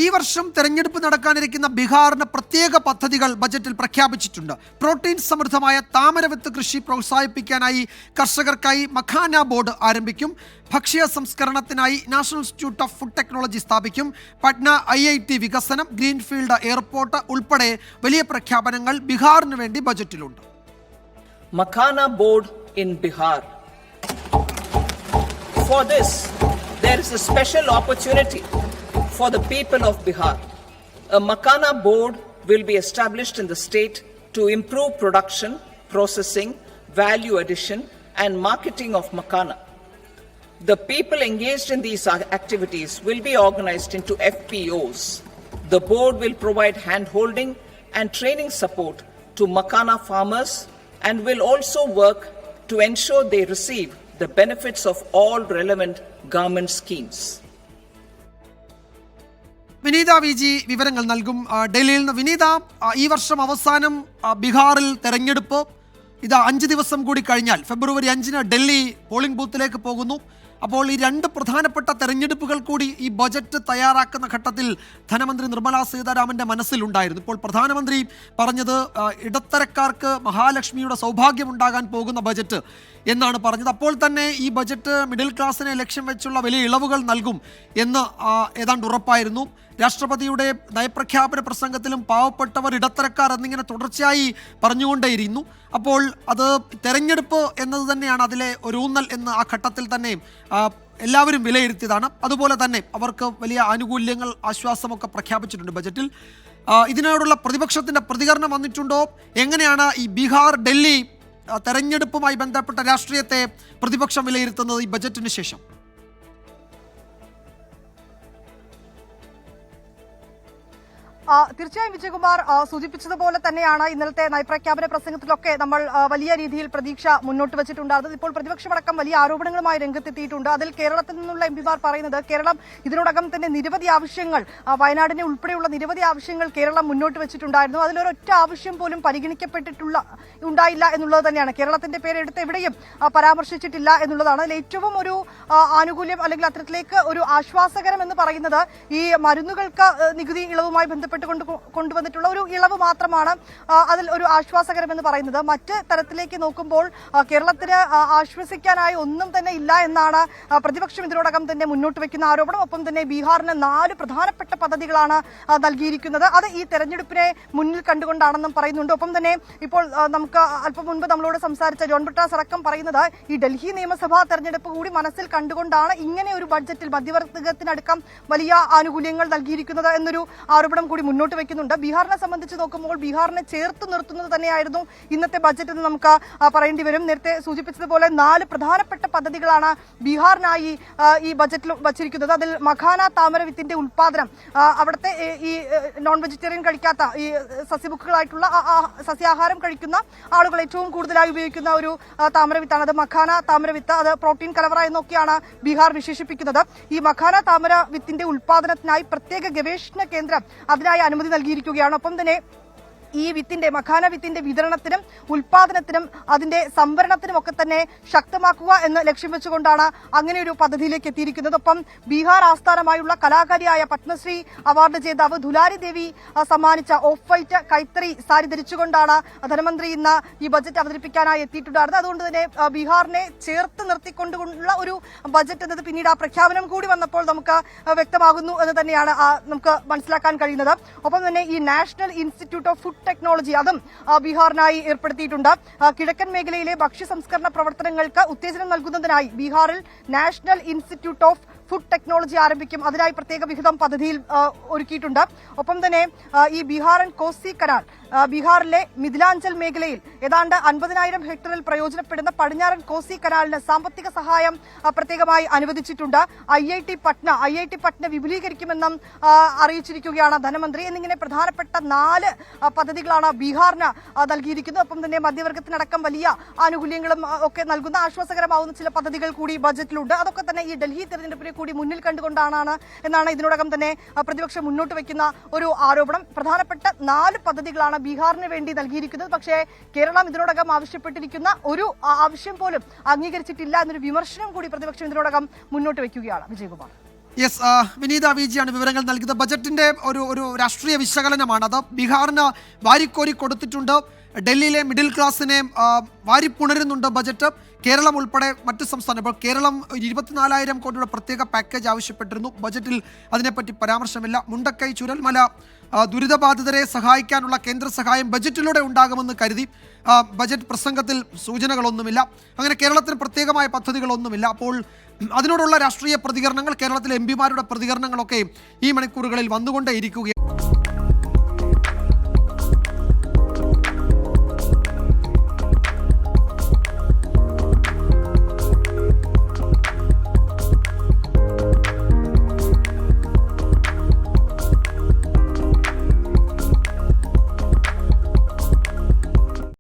ഈ വർഷം തെരഞ്ഞെടുപ്പ് നടക്കാനിരിക്കുന്ന ബീഹാറിന് പ്രത്യേക പദ്ധതികൾ ബജറ്റിൽ പ്രഖ്യാപിച്ചിട്ടുണ്ട്. പ്രോട്ടീൻ സമൃദ്ധമായ താമരവിത്ത് കൃഷി പ്രോത്സാഹിപ്പിക്കാനായി കർഷകർക്കായി മഖാന ബോർഡ് ആരംഭിക്കും. ഭക്ഷ്യ സംസ്കരണത്തിനായി National Institute of Food Technology സ്ഥാപിക്കും. പട്ന IIT വികസനം, ഗ്രീൻഫീൽഡ് എയർപോർട്ട് ഉൾപ്പെടെ വലിയ പ്രഖ്യാപനങ്ങൾ ബീഹാറിന് വേണ്ടി ബജറ്റിലുണ്ട്. Makhana board in Bihar. For this, there is a special opportunity for the people of Bihar. A Makaana board will be established in the state to improve production, processing, value addition and marketing of Makaana. The people engaged in these activities will be organized into FPOs. The board will provide hand-holding and training support to Makaana farmers and will also work to ensure they receive the benefits of all relevant government schemes. Vineetha VG വിവരങ്ങൾ നൽകും ഡൽഹിയിൽ നിന്ന്. വിനീത, ഈ വർഷം അവസാനം ബീഹാറിൽ തെരഞ്ഞെടുപ്പ് ഇത് 5 ദിവസം കൂടി കഴിഞ്ഞാൽ ഫെബ്രുവരി 5 ഡൽഹി പോളിംഗ് ബൂത്തിലേക്ക് പോകുന്നു. അപ്പോൾ ഈ 2 പ്രധാനപ്പെട്ട തെരഞ്ഞെടുപ്പുകൾ കൂടി ഈ ബജറ്റ് തയ്യാറാക്കുന്ന ഘട്ടത്തിൽ ധനമന്ത്രി നിർമ്മലാ സീതാരാമൻ്റെ മനസ്സിലുണ്ടായിരുന്നു. ഇപ്പോൾ പ്രധാനമന്ത്രി പറഞ്ഞത് ഇടത്തരക്കാർക്ക് മഹാലക്ഷ്മിയുടെ സൗഭാഗ്യമുണ്ടാകാൻ പോകുന്ന ബജറ്റ് എന്നാണ് പറഞ്ഞത്. അപ്പോൾ തന്നെ ഈ ബജറ്റ് മിഡിൽ ക്ലാസ്സിനെ ലക്ഷ്യം വെച്ചുള്ള വലിയ ഇളവുകൾ നൽകും എന്ന് ഏതാണ്ട് ഉറപ്പായിരുന്നു. രാഷ്ട്രപതിയുടെ നയപ്രഖ്യാപന പ്രസംഗത്തിലും പാവപ്പെട്ടവർ, ഇടത്തരക്കാർ എന്നിങ്ങനെ തുടർച്ചയായി പറഞ്ഞുകൊണ്ടേയിരുന്നു. അപ്പോൾ അത് തെരഞ്ഞെടുപ്പ് എന്നത് തന്നെയാണ് അതിലെ ഒരു ഊന്നൽ എന്ന് ആ ഘട്ടത്തിൽ തന്നെ എല്ലാവരും വിലയിരുത്തിയതാണ്. അതുപോലെ തന്നെ അവർക്ക് വലിയ ആനുകൂല്യങ്ങൾ, ആശ്വാസമൊക്കെ പ്രഖ്യാപിച്ചിട്ടുണ്ട് ബജറ്റിൽ. ഇതിനോടുള്ള പ്രതിപക്ഷത്തിൻ്റെ പ്രതികരണം വന്നിട്ടുണ്ടോ? എങ്ങനെയാണ് ഈ ബീഹാർ ഡൽഹി തെരഞ്ഞെടുപ്പുമായി ബന്ധപ്പെട്ട രാഷ്ട്രീയത്തെ പ്രതിപക്ഷം വിലയിരുത്തുന്നത് ഈ ബജറ്റിന് ശേഷം? തീർച്ചയായും വിജയകുമാർ സൂചിപ്പിച്ചതുപോലെ തന്നെയാണ് ഇന്നലത്തെ നയപ്രഖ്യാപന പ്രസംഗത്തിലൊക്കെ നമ്മൾ വലിയ രീതിയിൽ പ്രതീക്ഷ മുന്നോട്ട് വെച്ചിട്ടുണ്ടായിരുന്നത്. ഇപ്പോൾ പ്രതിപക്ഷമടക്കം വലിയ ആരോപണങ്ങളുമായി രംഗത്തെത്തിയിട്ടുണ്ട്. അതിൽ കേരളത്തിൽ നിന്നുള്ള MPമാർ പറയുന്നത് കേരളം ഇതിനോടകം തന്നെ നിരവധി ആവശ്യങ്ങൾ, വയനാടിനെ ഉൾപ്പെടെയുള്ള നിരവധി ആവശ്യങ്ങൾ കേരളം മുന്നോട്ട് വെച്ചിട്ടുണ്ടായിരുന്നു. അതിലൊരൊറ്റ ആവശ്യം പോലും ഉണ്ടായില്ല എന്നുള്ളത് തന്നെയാണ്. കേരളത്തിന്റെ പേരെടുത്ത് എവിടെയും പരാമർശിച്ചിട്ടില്ല എന്നുള്ളതാണ്. അതിൽ ഏറ്റവും ഒരു ആനുകൂല്യം അല്ലെങ്കിൽ അത്തരത്തിലേക്ക് ഒരു ആശ്വാസകരം എന്ന് പറയുന്നത് ഈ മരുന്നുകൾക്ക് നികുതി ഇളവുമായി ബന്ധപ്പെട്ട് കൊണ്ടുവന്നിട്ടുള്ള ഒരു ഇളവ് മാത്രമാണ് അതിൽ ഒരു ആശ്വാസകരമെന്ന് പറയുന്നത്. മറ്റ് തരത്തിലേക്ക് നോക്കുമ്പോൾ കേരളത്തിന് ആശ്വസിക്കാനായി ഒന്നും തന്നെ ഇല്ല എന്നാണ് പ്രതിപക്ഷം ഇതിനോടകം തന്നെ മുന്നോട്ട് വെക്കുന്ന ആരോപണം. ഒപ്പം തന്നെ ബീഹാറിന് 4 പ്രധാനപ്പെട്ട പദ്ധതികളാണ് നൽകിയിരിക്കുന്നത്. അത് ഈ തെരഞ്ഞെടുപ്പിനെ മുന്നിൽ കണ്ടുകൊണ്ടാണെന്നും പറയുന്നുണ്ട്. ഒപ്പം തന്നെ ഇപ്പോൾ നമുക്ക് അല്പം മുൻപ് നമ്മളോട് സംസാരിച്ച ജോൺ ബ്രിട്ടാസ് അടക്കം പറയുന്നത് ഈ ഡൽഹി നിയമസഭാ തെരഞ്ഞെടുപ്പ് കൂടി മനസ്സിൽ കണ്ടുകൊണ്ടാണ് ഇങ്ങനെ ഒരു ബഡ്ജറ്റിൽ മധ്യവർഗത്തിനടക്കം വലിയ ആനുകൂല്യങ്ങൾ നൽകിയിരിക്കുന്നത് എന്നൊരു ആരോപണം കൂടി മുന്നോട്ട് വെക്കുന്നുണ്ട്. ബീഹാറിനെ സംബന്ധിച്ച് നോക്കുമ്പോൾ ബീഹാറിനെ ചേർത്ത് നിർത്തുന്നത് തന്നെയായിരുന്നു ഇന്നത്തെ ബജറ്റ് എന്ന് നമുക്ക് പറയേണ്ടി വരും. നേരത്തെ സൂചിപ്പിച്ചതുപോലെ 4 പ്രധാനപ്പെട്ട പദ്ധതികളാണ് ബീഹാറിനായി ഈ ബജറ്റിൽ വച്ചിരിക്കുന്നത്. അതിൽ മഖാന താമരവിത്തിന്റെ ഉൽപാദനം, അവിടുത്തെ ഈ നോൺ വെജിറ്റേറിയൻ കഴിക്കാത്ത ഈ സസ്യഭുക്കുകളായിട്ടുള്ള സസ്യാഹാരം കഴിക്കുന്ന ആളുകൾ ഏറ്റവും കൂടുതലായി ഉപയോഗിക്കുന്ന ഒരു താമരവിത്താണ് അത് മഖാന താമരവിത്ത്. അത് പ്രോട്ടീൻ കലവറ എന്നൊക്കെയാണ് ബീഹാർ വിശേഷിപ്പിക്കുന്നത്. ഈ മഖാന താമരവിത്തിന്റെ ഉൽപാദനത്തിനായി പ്രത്യേക ഗവേഷണ കേന്ദ്രം അതിനായി അനുമതി നൽകിയിരിക്കുകയാണ്. ഒപ്പം തന്നെ ഈ മഖാന വിത്തിന്റെ വിതരണത്തിനും ഉൽപാദനത്തിനും അതിന്റെ സംഭരണത്തിനും ഒക്കെ തന്നെ ശക്തമാക്കുക എന്ന് ലക്ഷ്യം വെച്ചുകൊണ്ടാണ് അങ്ങനെ ഒരു പദ്ധതിയിലേക്ക് എത്തിയിരിക്കുന്നത്. ഒപ്പം ബീഹാർ ആസ്ഥാനമായുള്ള കലാകാരിയായ പത്മശ്രീ അവാർഡ് ജേതാവ് ദുലാരി ദേവി സമ്മാനിച്ച ഓഫ് വൈറ്റ് കൈത്തറി സാരി ധരിച്ചുകൊണ്ടാണ് ധനമന്ത്രി ഇന്ന് ഈ ബജറ്റ് അവതരിപ്പിക്കാനായി എത്തിയിട്ടുണ്ടായിരുന്നത്. അതുകൊണ്ട് തന്നെ ബീഹാറിനെ ചേർത്ത് നിർത്തിക്കൊണ്ടുള്ള ഒരു ബജറ്റ് എന്നത് പിന്നീട് ആ പ്രഖ്യാപനം കൂടി വന്നപ്പോൾ നമുക്ക് വ്യക്തമാകുന്നു എന്ന് തന്നെയാണ് നമുക്ക് മനസ്സിലാക്കാൻ കഴിയുന്നത്. ഒപ്പം തന്നെ ഈ national Institute of Food technology അതും ബീഹാറിനായി ഏർപ്പെടുത്തിയിട്ടുണ്ട്. കിഴക്കൻ മേഖലയിലെ ഭക്ഷ്യ സംസ്കരണ പ്രവർത്തനങ്ങൾക്ക് ഉത്തേജനം നൽകുന്നതിനായി ബീഹാറിൽ national Institute of Food technology ആരംഭിക്കും. അതിനായി പ്രത്യേക വിഹിതം പദ്ധതിയിൽ ഒരുക്കിയിട്ടുണ്ട്. ഒപ്പം തന്നെ ഈ ബീഹാർ ആൻഡ് കോസി കനാൽ ബീഹാറിലെ മിഥിലാഞ്ചൽ മേഖലയിൽ ഏതാണ്ട് 50,000 ഹെക്ടറിൽ പ്രയോജനപ്പെടുന്ന പടിഞ്ഞാറൻ കോസി കനാലിന് സാമ്പത്തിക സഹായം പ്രത്യേകമായി അനുവദിച്ചിട്ടുണ്ട്. IIT പട്ന വിപുലീകരിക്കുമെന്നും അറിയിച്ചിരിക്കുകയാണ് ധനമന്ത്രി. എന്നിങ്ങനെ പ്രധാനപ്പെട്ട 4 പദ്ധതികളാണ് ബീഹാറിന് നൽകിയിരിക്കുന്നത്. ഒപ്പം തന്നെ മധ്യവർഗത്തിനടക്കം വലിയ ആനുകൂല്യങ്ങളും ഒക്കെ നൽകുന്ന ആശ്വാസകരമാവുന്ന ചില പദ്ധതികൾ കൂടി ബജറ്റിലുണ്ട്. അതൊക്കെ തന്നെ ഈ ഡൽഹി തെരഞ്ഞെടുപ്പിനെ കൂടി മുന്നിൽ കണ്ടുകൊണ്ടാണ് എന്നാണ് ഇതിനോടകം തന്നെ പ്രതിപക്ഷം മുന്നോട്ട് വയ്ക്കുന്ന ഒരു ആരോപണം. പ്രധാനപ്പെട്ട 4 പദ്ധതികളാണ് ബീഹാറിന് വേണ്ടി നൽകിയിരിക്കുന്നത്. പക്ഷേ കേരളം ഇതിനോടകം ആവശ്യപ്പെട്ടിരിക്കുന്ന ഒരു ആവശ്യം പോലും അംഗീകരിച്ചിട്ടില്ല എന്നൊരു വിമർശനം കൂടി പ്രതിപക്ഷം ഇതിനോടകം മുന്നോട്ട് വയ്ക്കുകയാണ്. വിജയകുമാർ. യെസ്, വിനീത വി ജിയാണ് വിവരങ്ങൾ നൽകിയത്. ബജറ്റിന്റെ ഒരു രാഷ്ട്രീയ വിശകലനമാണ് അത്. ബീഹാറിന് വാരിക്കോരി കൊടുത്തിട്ടുണ്ട്. ഡൽഹിയിലെ മിഡിൽ ക്ലാസ്സിനെ വാരിപ്പുണരുന്നുണ്ട് ബജറ്റ്. കേരളം ഉൾപ്പെടെ മറ്റ് സംസ്ഥാനം, ഇപ്പോൾ കേരളം 24,000 കോടിയുടെ പ്രത്യേക പാക്കേജ് ആവശ്യപ്പെട്ടിരുന്നു. ബജറ്റിൽ അതിനെപ്പറ്റി പരാമർശമില്ല. മുണ്ടക്കൈ ചുരൽമല ദുരിതബാധിതരെ സഹായിക്കാനുള്ള കേന്ദ്ര സഹായം ബജറ്റിലൂടെ ഉണ്ടാകുമെന്ന് കരുതി. ബജറ്റ് പ്രസംഗത്തിൽ സൂചനകളൊന്നുമില്ല. അങ്ങനെ കേരളത്തിന് പ്രത്യേകമായ പദ്ധതികളൊന്നുമില്ല. അപ്പോൾ അതിനോടുള്ള രാഷ്ട്രീയ പ്രതികരണങ്ങൾ, കേരളത്തിലെ എം പിമാരുടെ പ്രതികരണങ്ങളൊക്കെ ഈ മണിക്കൂറുകളിൽ വന്നുകൊണ്ടേയിരിക്കുകയാണ്.